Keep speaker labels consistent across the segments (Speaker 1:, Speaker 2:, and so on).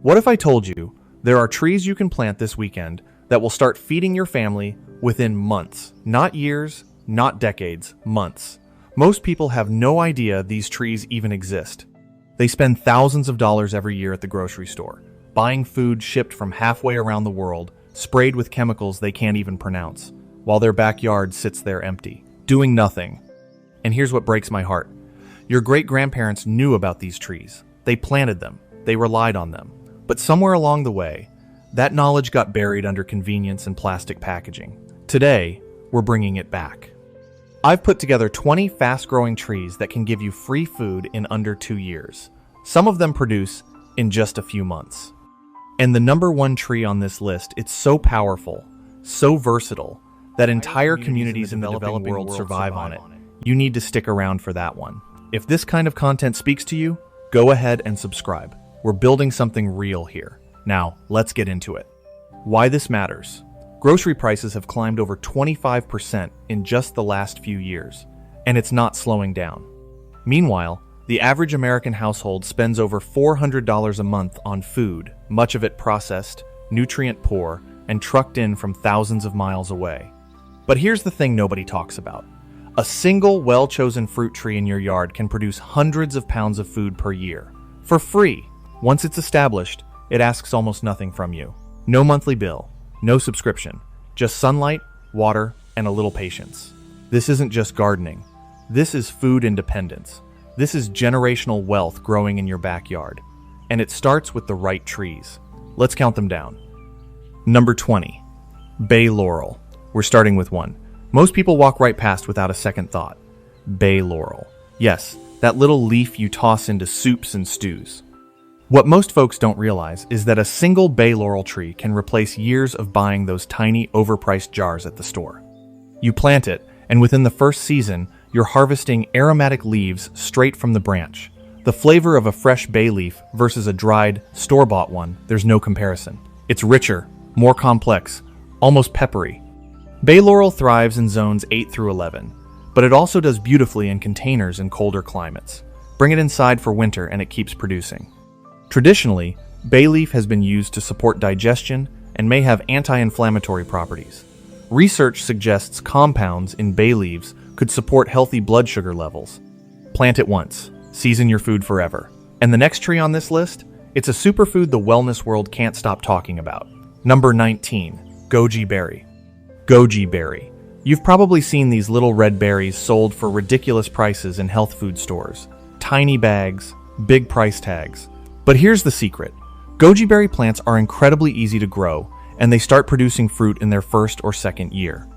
Speaker 1: What if I told you there are trees you can plant this weekend that will start feeding your family within months? Not years, not decades, months. Most people have no idea these trees even exist. They spend thousands of dollars every year at the grocery store, buying food shipped from halfway around the world, sprayed with chemicals they can't even pronounce, while their backyard sits there empty, doing nothing. And here's what breaks my heart. Your great-grandparents knew about these trees. They planted them. They relied on them. But somewhere along the way, that knowledge got buried under convenience and plastic packaging. Today, we're bringing it back. I've put together 20 fast-growing trees that can give you free food in under 2 years. Some of them produce in just a few months. And the number one tree on this list, it's so powerful, so versatile, that entire communities in the developing world survive on it. You need to stick around for that one. If this kind of content speaks to you, go ahead and subscribe. We're building something real here. Now, let's get into it. Why this matters. Grocery prices have climbed over 25% in just the last few years, and it's not slowing down. Meanwhile, the average American household spends over $400 a month on food, much of it processed, nutrient-poor, and trucked in from thousands of miles away. But here's the thing nobody talks about. A single well-chosen fruit tree in your yard can produce hundreds of pounds of food per year, for free. Once it's established, it asks almost nothing from you. No monthly bill, no subscription, just sunlight, water, and a little patience. This isn't just gardening. This is food independence. This is generational wealth growing in your backyard. And it starts with the right trees. Let's count them down. Number 20. Bay Laurel. We're starting with one. Most people walk right past without a second thought. Bay Laurel. Yes, that little leaf you toss into soups and stews. What most folks don't realize is that a single bay laurel tree can replace years of buying those tiny, overpriced jars at the store. You plant it, and within the first season, you're harvesting aromatic leaves straight from the branch. The flavor of a fresh bay leaf versus a dried, store-bought one, there's no comparison. It's richer, more complex, almost peppery. Bay laurel thrives in zones 8 through 11, but it also does beautifully in containers in colder climates. Bring it inside for winter and it keeps producing. Traditionally, bay leaf has been used to support digestion and may have anti-inflammatory properties. Research suggests compounds in bay leaves could support healthy blood sugar levels. Plant it once, season your food forever. And the next tree on this list? It's a superfood the wellness world can't stop talking about. Number 19. Goji Berry. Goji Berry. You've probably seen these little red berries sold for ridiculous prices in health food stores. Tiny bags, big price tags. But here's the secret. Goji berry plants are incredibly easy to grow, and they start producing fruit in their first or second year.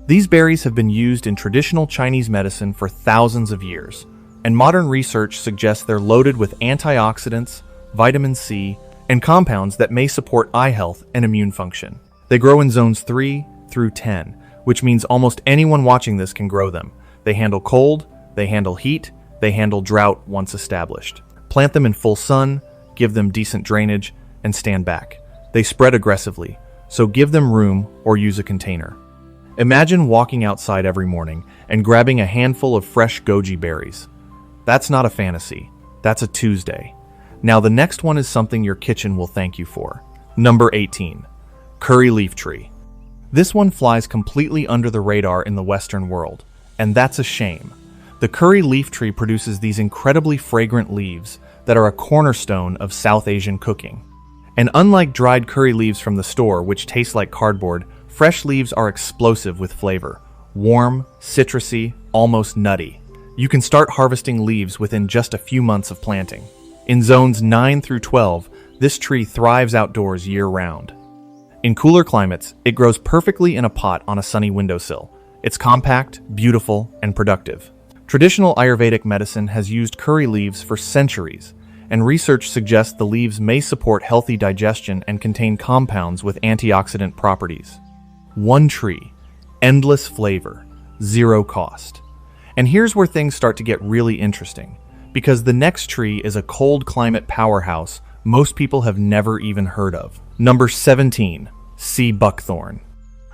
Speaker 1: These berries have been used in traditional Chinese medicine for thousands of years, and modern research suggests they're loaded with antioxidants, vitamin C, and compounds that may support eye health and immune function. They grow in zones 3 through 10, which means almost anyone watching this can grow them. They handle cold, they handle heat, they handle drought once established. Plant them in full sun, give them decent drainage, and stand back. They spread aggressively, so give them room or use a container. Imagine walking outside every morning and grabbing a handful of fresh goji berries. That's not a fantasy. That's a Tuesday. Now the next one is something your kitchen will thank you for. Number 18. Curry leaf tree. This one flies completely under the radar in the Western world, and that's a shame. The curry leaf tree produces these incredibly fragrant leaves that are a cornerstone of South Asian cooking. And unlike dried curry leaves from the store, which taste like cardboard, fresh leaves are explosive with flavor. Warm, citrusy, almost nutty. You can start harvesting leaves within just a few months of planting. In zones 9 through 12, this tree thrives outdoors year-round. In cooler climates, it grows perfectly in a pot on a sunny windowsill. It's compact, beautiful, and productive. Traditional Ayurvedic medicine has used curry leaves for centuries, and research suggests the leaves may support healthy digestion and contain compounds with antioxidant properties. One tree, endless flavor, zero cost. And here's where things start to get really interesting, because the next tree is a cold climate powerhouse most people have never even heard of. Number 17. Sea buckthorn.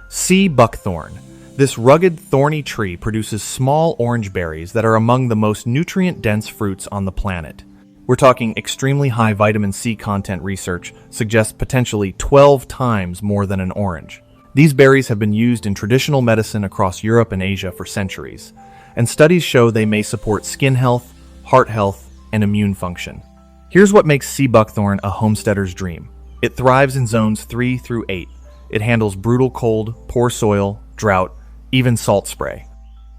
Speaker 1: Sea buckthorn. This rugged, thorny tree produces small orange berries that are among the most nutrient-dense fruits on the planet. We're talking extremely high vitamin C content. Research suggests potentially 12 times more than an orange. These berries have been used in traditional medicine across Europe and Asia for centuries, and studies show they may support skin health, heart health, and immune function. Here's what makes sea buckthorn a homesteader's dream. It thrives in zones 3 through 8. It handles brutal cold, poor soil, drought, even salt spray.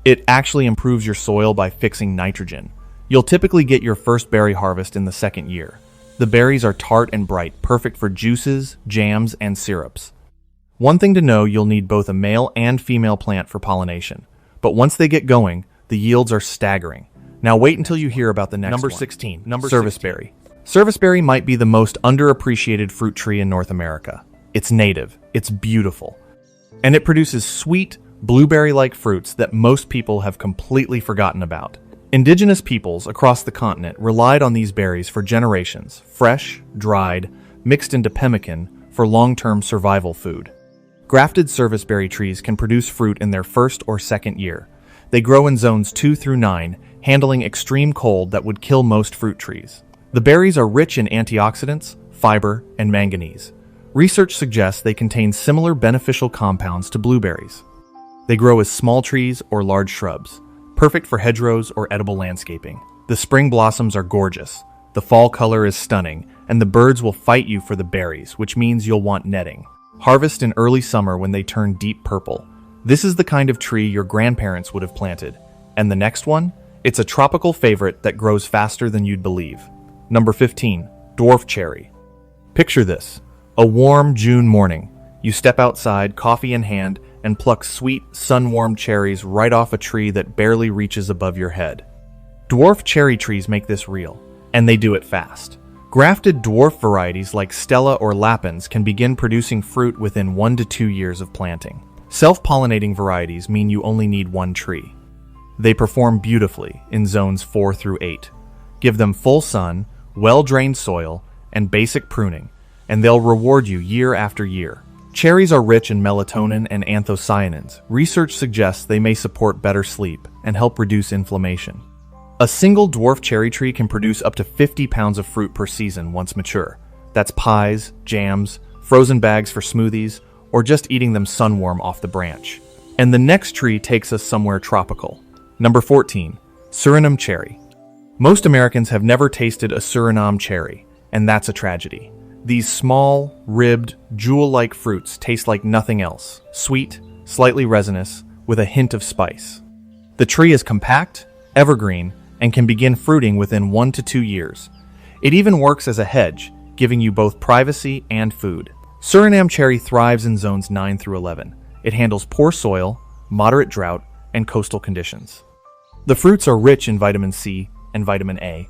Speaker 1: It actually improves your soil by fixing nitrogen. You'll typically get your first berry harvest in the second year. The berries are tart and bright, perfect for juices, jams, and syrups. One thing to know, you'll need both a male and female plant for pollination. But once they get going, the yields are staggering. Now wait until you hear about the next
Speaker 2: Number
Speaker 1: one.
Speaker 2: 16.
Speaker 1: Serviceberry. Serviceberry might be the most underappreciated fruit tree in North America. It's native, it's beautiful, and it produces sweet, blueberry-like fruits that most people have completely forgotten about. Indigenous peoples across the continent relied on these berries for generations, fresh, dried, mixed into pemmican for long-term survival food. Grafted serviceberry trees can produce fruit in their first or second year. They grow in zones 2 through 9, handling extreme cold that would kill most fruit trees. The berries are rich in antioxidants, fiber, and manganese. Research suggests they contain similar beneficial compounds to blueberries. They grow as small trees or large shrubs, perfect for hedgerows or edible landscaping. The spring blossoms are gorgeous, the fall color is stunning, and the birds will fight you for the berries, which means you'll want netting. Harvest in early summer when they turn deep purple. This is the kind of tree your grandparents would have planted. And the next one? It's a tropical favorite that grows faster than you'd believe. Number 15. Dwarf Cherry. Picture this. A warm June morning. You step outside, coffee in hand, and pluck sweet, sun-warmed cherries right off a tree that barely reaches above your head. Dwarf cherry trees make this real, and they do it fast. Grafted dwarf varieties like Stella or Lapins can begin producing fruit within 1 to 2 years of planting. Self-pollinating varieties mean you only need one tree. They perform beautifully in zones 4 through 8. Give them full sun, well-drained soil, and basic pruning, and they'll reward you year after year. Cherries are rich in melatonin and anthocyanins. Research suggests they may support better sleep and help reduce inflammation. A single dwarf cherry tree can produce up to 50 pounds of fruit per season once mature. That's pies, jams, frozen bags for smoothies, or just eating them sunwarm off the branch. And the next tree takes us somewhere tropical. Number 14. Suriname Cherry. Most Americans have never tasted a Suriname cherry, and that's a tragedy. These small, ribbed, jewel-like fruits taste like nothing else. Sweet, slightly resinous, with a hint of spice. The tree is compact, evergreen, and can begin fruiting within 1 to 2 years. It even works as a hedge, giving you both privacy and food. Suriname cherry thrives in zones 9 through 11. It handles poor soil, moderate drought, and coastal conditions. The fruits are rich in vitamin C and vitamin A,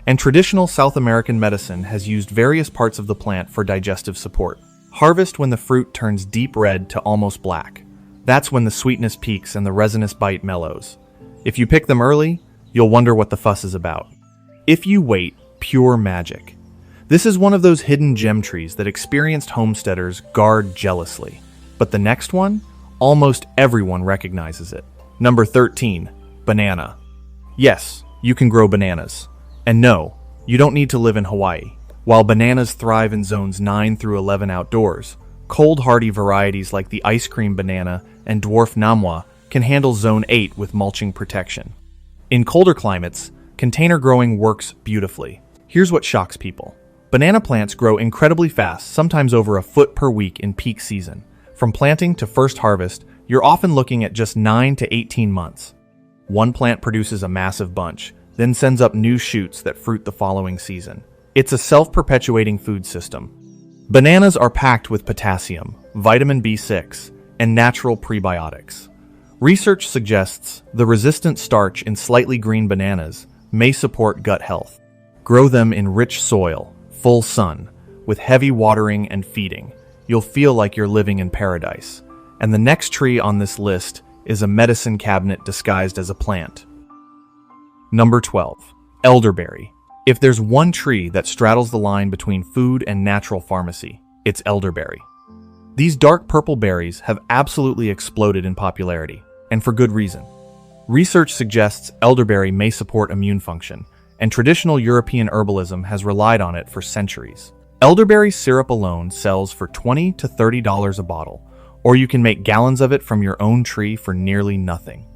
Speaker 1: and traditional South American medicine has used various parts of the plant for digestive support. Harvest when the fruit turns deep red to almost black. That's when the sweetness peaks and the resinous bite mellows. If you pick them early, you'll wonder what the fuss is about. If you wait, pure magic. This is one of those hidden gem trees that experienced homesteaders guard jealously. But the next one? Almost everyone recognizes it. Number 13. Banana. Yes, you can grow bananas. And no, you don't need to live in Hawaii. While bananas thrive in zones 9 through 11 outdoors, cold hardy varieties like the ice cream banana and dwarf namwa can handle zone 8 with mulching protection. In colder climates, container growing works beautifully. Here's what shocks people. Banana plants grow incredibly fast, sometimes over a foot per week in peak season. From planting to first harvest, you're often looking at just 9 to 18 months. One plant produces a massive bunch, then sends up new shoots that fruit the following season. It's a self-perpetuating food system. Bananas are packed with potassium, vitamin B6, and natural prebiotics. Research suggests the resistant starch in slightly green bananas may support gut health. Grow them in rich soil, full sun, with heavy watering and feeding. You'll feel like you're living in paradise. And the next tree on this list is a medicine cabinet disguised as a plant. Number 12. Elderberry. If there's one tree that straddles the line between food and natural pharmacy, it's elderberry. These dark purple berries have absolutely exploded in popularity, and for good reason. Research suggests elderberry may support immune function, and traditional European herbalism has relied on it for centuries. Elderberry syrup alone sells for $20 to $30 a bottle, or you can make gallons of it from your own tree for nearly nothing.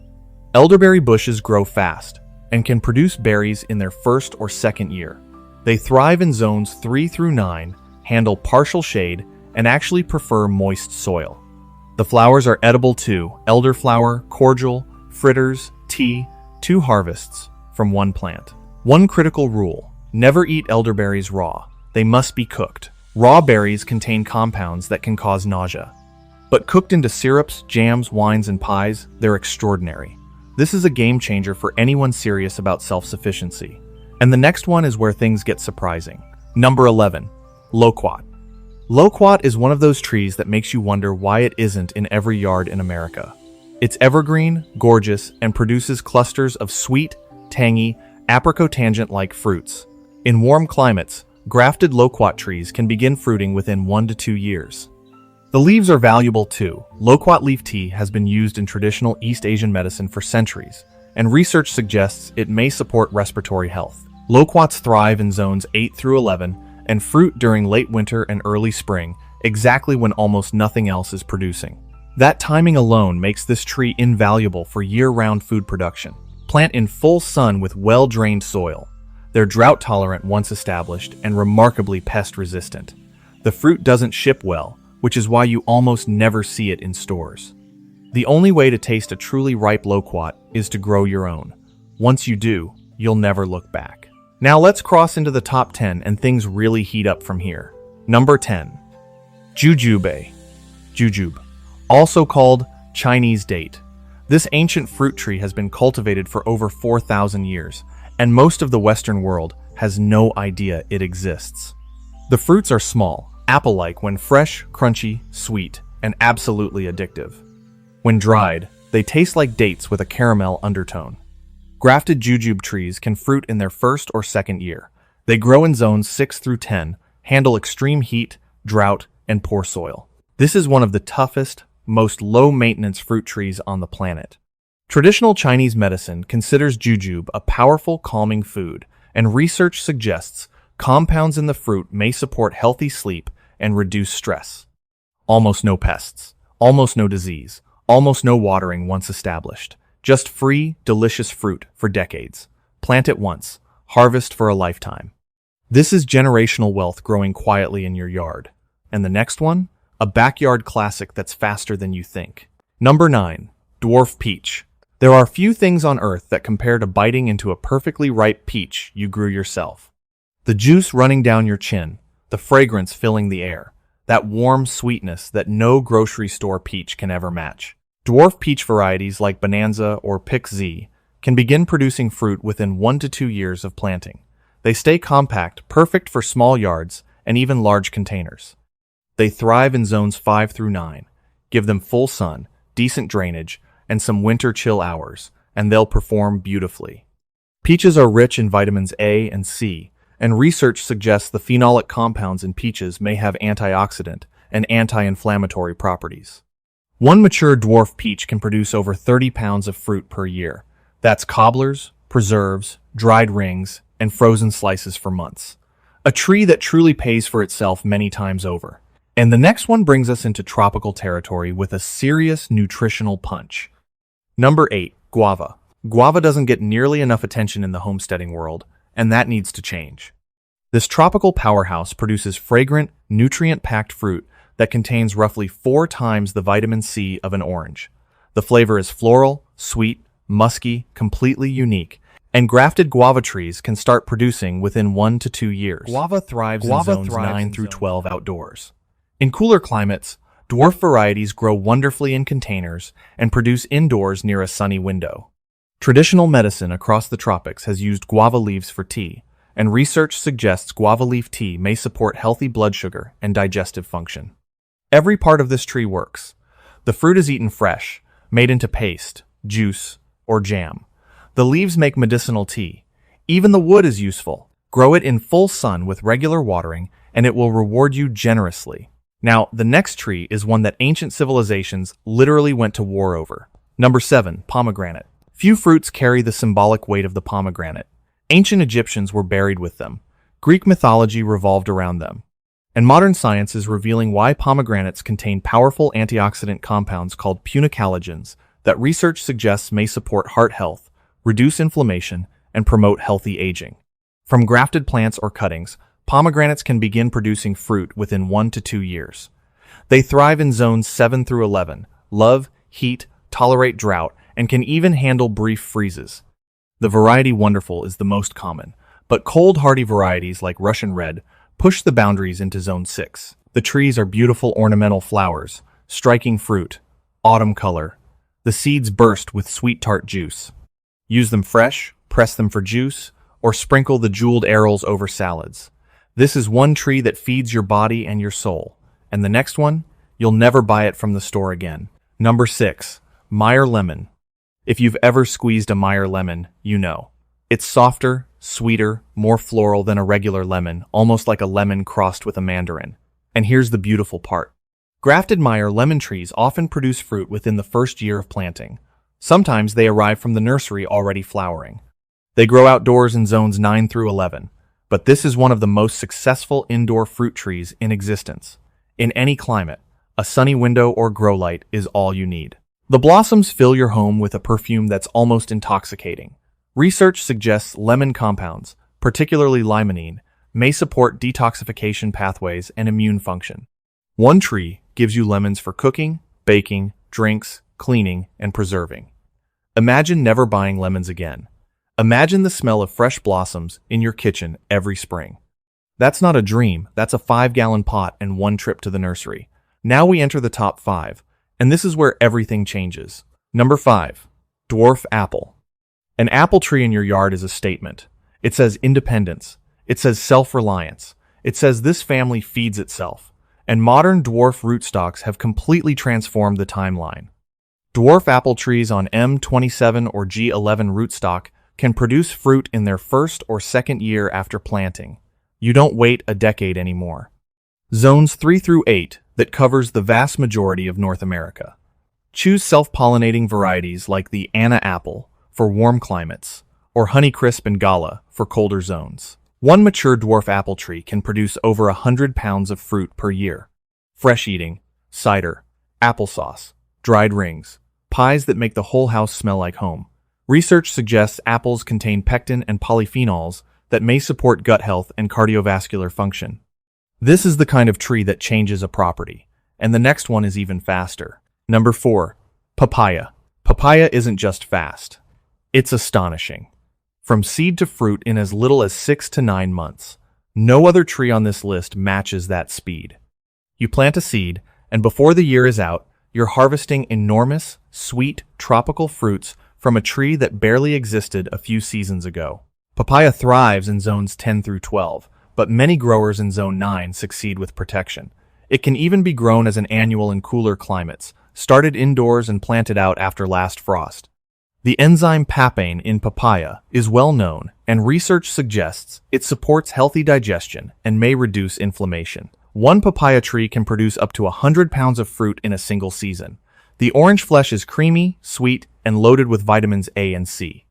Speaker 1: Elderberry bushes grow fast and can produce berries in their first or second year. They thrive in zones 3 through 9, handle partial shade, and actually prefer moist soil. The flowers are edible too: elderflower, cordial, fritters, tea, 2 harvests from one plant. One critical rule: never eat elderberries raw. They must be cooked. Raw berries contain compounds that can cause nausea. But cooked into syrups, jams, wines, and pies, they're extraordinary. This is a game changer for anyone serious about self-sufficiency. And the next one is where things get surprising. Number 11. Loquat. Loquat is one of those trees that makes you wonder why it isn't in every yard in America. It's evergreen, gorgeous, and produces clusters of sweet, tangy, apricot-tangent-like fruits. In warm climates, grafted loquat trees can begin fruiting within 1 to 2 years. The leaves are valuable too. Loquat leaf tea has been used in traditional East Asian medicine for centuries, and research suggests it may support respiratory health. Loquats thrive in zones 8 through 11 and fruit during late winter and early spring, exactly when almost nothing else is producing. That timing alone makes this tree invaluable for year-round food production. Plant in full sun with well-drained soil. They're drought-tolerant once established and remarkably pest-resistant. The fruit doesn't ship well, which is why you almost never see it in stores. The only way to taste a truly ripe loquat is to grow your own. Once you do, you'll never look back. Now let's cross into the top 10 and things really heat up from here. Number 10. Jujube. Jujube, also called Chinese date. This ancient fruit tree has been cultivated for over 4,000 years, and most of the Western world has no idea it exists. The fruits are small, apple-like when fresh, crunchy, sweet, and absolutely addictive. When dried, they taste like dates with a caramel undertone. Grafted jujube trees can fruit in their first or second year. They grow in zones 6 through 10, handle extreme heat, drought, and poor soil. This is one of the toughest, most low-maintenance fruit trees on the planet. Traditional Chinese medicine considers jujube a powerful calming food, and research suggests compounds in the fruit may support healthy sleep and reduce stress. Almost no pests, almost no disease, almost no watering once established. Just free, delicious fruit for decades. Plant it once, harvest for a lifetime. This is generational wealth growing quietly in your yard. And the next one? A backyard classic that's faster than you think. Number 9. Dwarf Peach. There are few things on earth that compare to biting into a perfectly ripe peach you grew yourself. The juice running down your chin, the fragrance filling the air, that warm sweetness that no grocery store peach can ever match. Dwarf peach varieties like Bonanza or Pick Z can begin producing fruit within 1 to 2 years of planting. They stay compact, perfect for small yards and even large containers. They thrive in zones 5 through 9. Give them full sun, decent drainage, and some winter chill hours, and they'll perform beautifully. Peaches are rich in vitamins A and C, and research suggests the phenolic compounds in peaches may have antioxidant and anti-inflammatory properties. One mature dwarf peach can produce over 30 pounds of fruit per year. That's cobblers, preserves, dried rings, and frozen slices for months. A tree that truly pays for itself many times over. And the next one brings us into tropical territory with a serious nutritional punch. Number 8. Guava. Guava doesn't get nearly enough attention in the homesteading world, and that needs to change. This tropical powerhouse produces fragrant, nutrient-packed fruit that contains roughly 4 times the vitamin C of an orange. The flavor is floral, sweet, musky, completely unique, and grafted guava trees can start producing within 1 to 2 years. Guava thrives in zones 9 through 12 outdoors. In cooler climates, dwarf varieties grow wonderfully in containers and produce indoors near a sunny window. Traditional medicine across the tropics has used guava leaves for tea, and research suggests guava leaf tea may support healthy blood sugar and digestive function. Every part of this tree works. The fruit is eaten fresh, made into paste, juice, or jam. The leaves make medicinal tea. Even the wood is useful. Grow it in full sun with regular watering, and it will reward you generously. Now, the next tree is one that ancient civilizations literally went to war over. Number 7. Pomegranate. Few fruits carry the symbolic weight of the pomegranate. Ancient Egyptians were buried with them. Greek mythology revolved around them. And modern science is revealing why pomegranates contain powerful antioxidant compounds called punicalagins that research suggests may support heart health, reduce inflammation, and promote healthy aging. From grafted plants or cuttings, pomegranates can begin producing fruit within 1 to 2 years. They thrive in zones 7 through 11, love heat, tolerate drought, and can even handle brief freezes. The variety Wonderful is the most common, but cold hardy varieties like Russian Red push the boundaries into Zone 6. The trees are beautiful ornamental flowers, striking fruit, autumn color. The seeds burst with sweet tart juice. Use them fresh, press them for juice, or sprinkle the jeweled arils over salads. This is one tree that feeds your body and your soul. And the next one, you'll never buy it from the store again. Number 6. Meyer Lemon. If you've ever squeezed a Meyer lemon, you know. It's softer, sweeter, more floral than a regular lemon, almost like a lemon crossed with a mandarin. And here's the beautiful part. Grafted Meyer lemon trees often produce fruit within the first year of planting. Sometimes they arrive from the nursery already flowering. They grow outdoors in zones 9 through 11, but this is one of the most successful indoor fruit trees in existence. In any climate, a sunny window or grow light is all you need. The blossoms fill your home with a perfume that's almost intoxicating. Research suggests lemon compounds, particularly limonene, may support detoxification pathways and immune function. One tree gives you lemons for cooking, baking, drinks, cleaning, and preserving. Imagine never buying lemons again. Imagine the smell of fresh blossoms in your kitchen every spring. That's not a dream, that's a 5-gallon pot and one trip to the nursery. Now we enter the top 5, and this is where everything changes. Number 5. Dwarf Apple. An apple tree in your yard is a statement. It says independence. It says self-reliance. It says this family feeds itself. And modern dwarf rootstocks have completely transformed the timeline. Dwarf apple trees on M27 or G11 rootstock can produce fruit in their first or second year after planting. You don't wait a decade anymore. Zones 3 through 8 that covers the vast majority of North America. Choose self-pollinating varieties like the Anna apple for warm climates, or Honeycrisp and Gala for colder zones. One mature dwarf apple tree can produce over 100 pounds of fruit per year. Fresh eating, cider, applesauce, dried rings, pies that make the whole house smell like home. Research suggests apples contain pectin and polyphenols that may support gut health and cardiovascular function. This is the kind of tree that changes a property, and the next one is even faster. Number 4. Papaya. Papaya isn't just fast. It's astonishing. From seed to fruit in as little as 6 to 9 months. No other tree on this list matches that speed. You plant a seed, and before the year is out, you're harvesting enormous, sweet, tropical fruits from a tree that barely existed a few seasons ago. Papaya thrives in zones 10 through 12, but many growers in zone 9 succeed with protection. It can even be grown as an annual in cooler climates, started indoors and planted out after last frost. The enzyme papain in papaya is well known, and research suggests it supports healthy digestion and may reduce inflammation. One papaya tree can produce up to 100 pounds of fruit in a single season. The orange flesh is creamy, sweet, and loaded with vitamins A and C.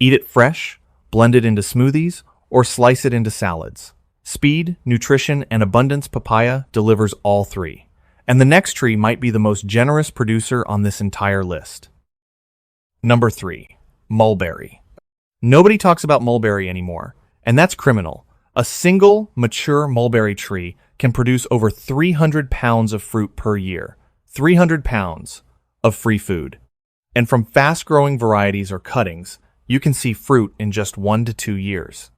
Speaker 1: Eat it fresh, blend it into smoothies, or slice it into salads. Speed, nutrition, and abundance papaya delivers all three. And the next tree might be the most generous producer on this entire list. Number 3. Mulberry. Nobody talks about mulberry anymore, and that's criminal. A single, mature mulberry tree can produce over 300 pounds of fruit per year. 300 pounds of free food. And from fast-growing varieties or cuttings, you can see fruit in just 1 to 2 years.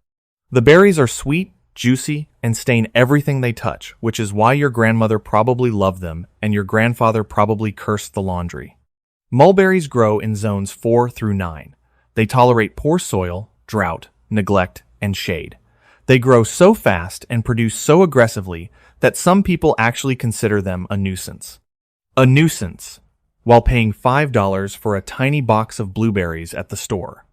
Speaker 1: The berries are sweet, juicy, and stain everything they touch, which is why your grandmother probably loved them and your grandfather probably cursed the laundry. Mulberries grow in zones 4 through 9. They tolerate poor soil, drought, neglect, and shade. They grow so fast and produce so aggressively that some people actually consider them a nuisance. A nuisance, while paying $5 for a tiny box of blueberries at the store.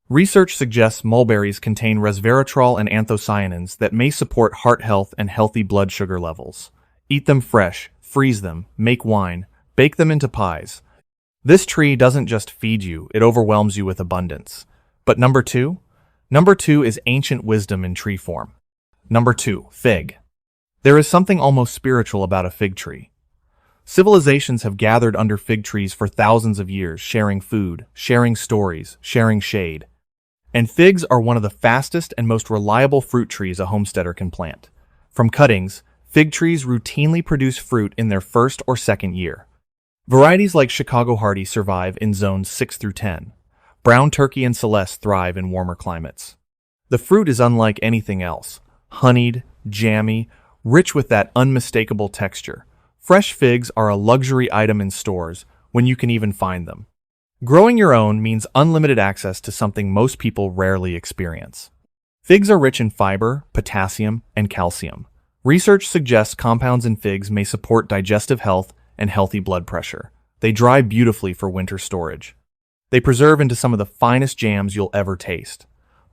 Speaker 1: Research suggests mulberries contain resveratrol and anthocyanins that may support heart health and healthy blood sugar levels. Eat them fresh, freeze them, make wine, bake them into pies. This tree doesn't just feed you, it overwhelms you with abundance. But number 2? Number 2 is ancient wisdom in tree form. Number 2, fig. There is something almost spiritual about a fig tree. Civilizations have gathered under fig trees for thousands of years, sharing food, sharing stories, sharing shade. And figs are one of the fastest and most reliable fruit trees a homesteader can plant. From cuttings, fig trees routinely produce fruit in their first or second year. Varieties like Chicago Hardy survive in zones 6 through 10. Brown Turkey and Celeste thrive in warmer climates. The fruit is unlike anything else. Honeyed, jammy, rich with that unmistakable texture. Fresh figs are a luxury item in stores when you can even find them. Growing your own means unlimited access to something most people rarely experience. Figs are rich in fiber, potassium, and calcium. Research suggests compounds in figs may support digestive health and healthy blood pressure. They dry beautifully for winter storage. They preserve into some of the finest jams you'll ever taste.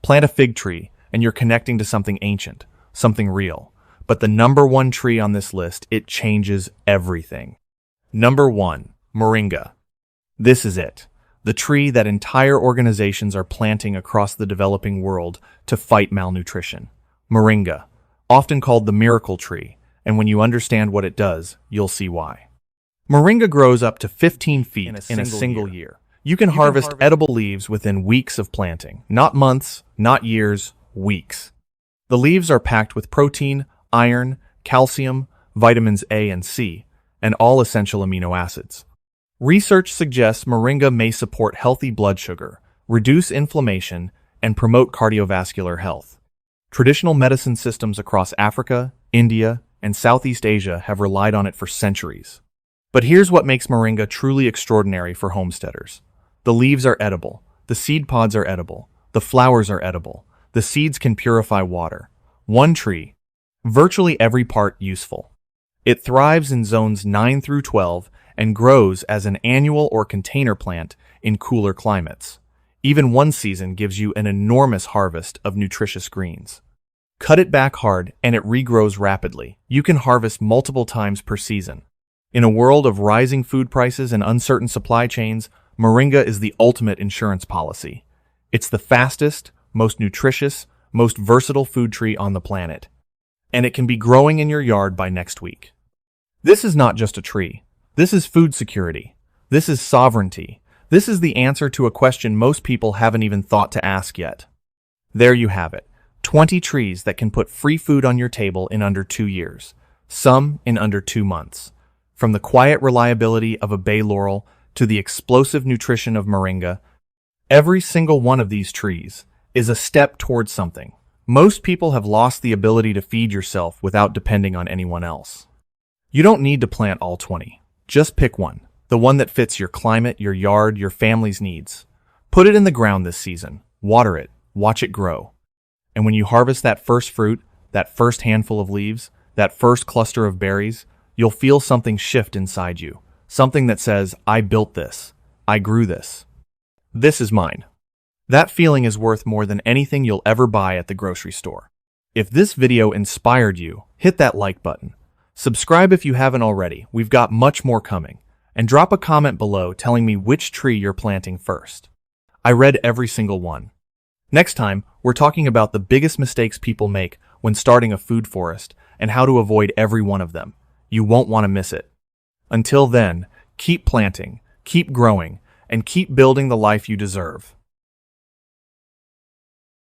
Speaker 1: Plant a fig tree, and you're connecting to something ancient, something real. But the number 1 tree on this list, it changes everything. Number 1, Moringa. This is it. The tree that entire organizations are planting across the developing world to fight malnutrition. Moringa, often called the miracle tree, and when you understand what it does, you'll see why. Moringa grows up to 15 feet in a single year. You can harvest edible leaves within weeks of planting. Not months, not years, weeks. The leaves are packed with protein, iron, calcium, vitamins A and C, and all essential amino acids. Research suggests moringa may support healthy blood sugar, reduce inflammation, and promote cardiovascular health. Traditional medicine systems across Africa, India, and Southeast Asia have relied on it for centuries. But here's what makes moringa truly extraordinary for homesteaders. The leaves are edible, the seed pods are edible, the flowers are edible, the seeds can purify water. One tree, virtually every part useful. It thrives in zones 9 through 12 and grows as an annual or container plant in cooler climates. Even one season gives you an enormous harvest of nutritious greens. Cut it back hard and it regrows rapidly. You can harvest multiple times per season. In a world of rising food prices and uncertain supply chains, moringa is the ultimate insurance policy. It's the fastest, most nutritious, most versatile food tree on the planet. And it can be growing in your yard by next week. This is not just a tree. This is food security. This is sovereignty. This is the answer to a question most people haven't even thought to ask yet. There you have it. 20 trees that can put free food on your table in under 2 years. Some in under 2 months. From the quiet reliability of a bay laurel to the explosive nutrition of moringa, every single one of these trees is a step towards something. Most people have lost the ability to feed yourself without depending on anyone else. You don't need to plant all 20. Just pick one. The one that fits your climate, your yard, your family's needs. Put it in the ground this season. Water it. Watch it grow. And when you harvest that first fruit, that first handful of leaves, that first cluster of berries, you'll feel something shift inside you. Something that says, I built this. I grew this. This is mine. That feeling is worth more than anything you'll ever buy at the grocery store. If this video inspired you, hit that like button. Subscribe if you haven't already. We've got much more coming. And drop a comment below telling me which tree you're planting first. I read every single one. Next time, we're talking about the biggest mistakes people make when starting a food forest and how to avoid every one of them. You won't want to miss it. Until then, keep planting, keep growing, and keep building the life you deserve.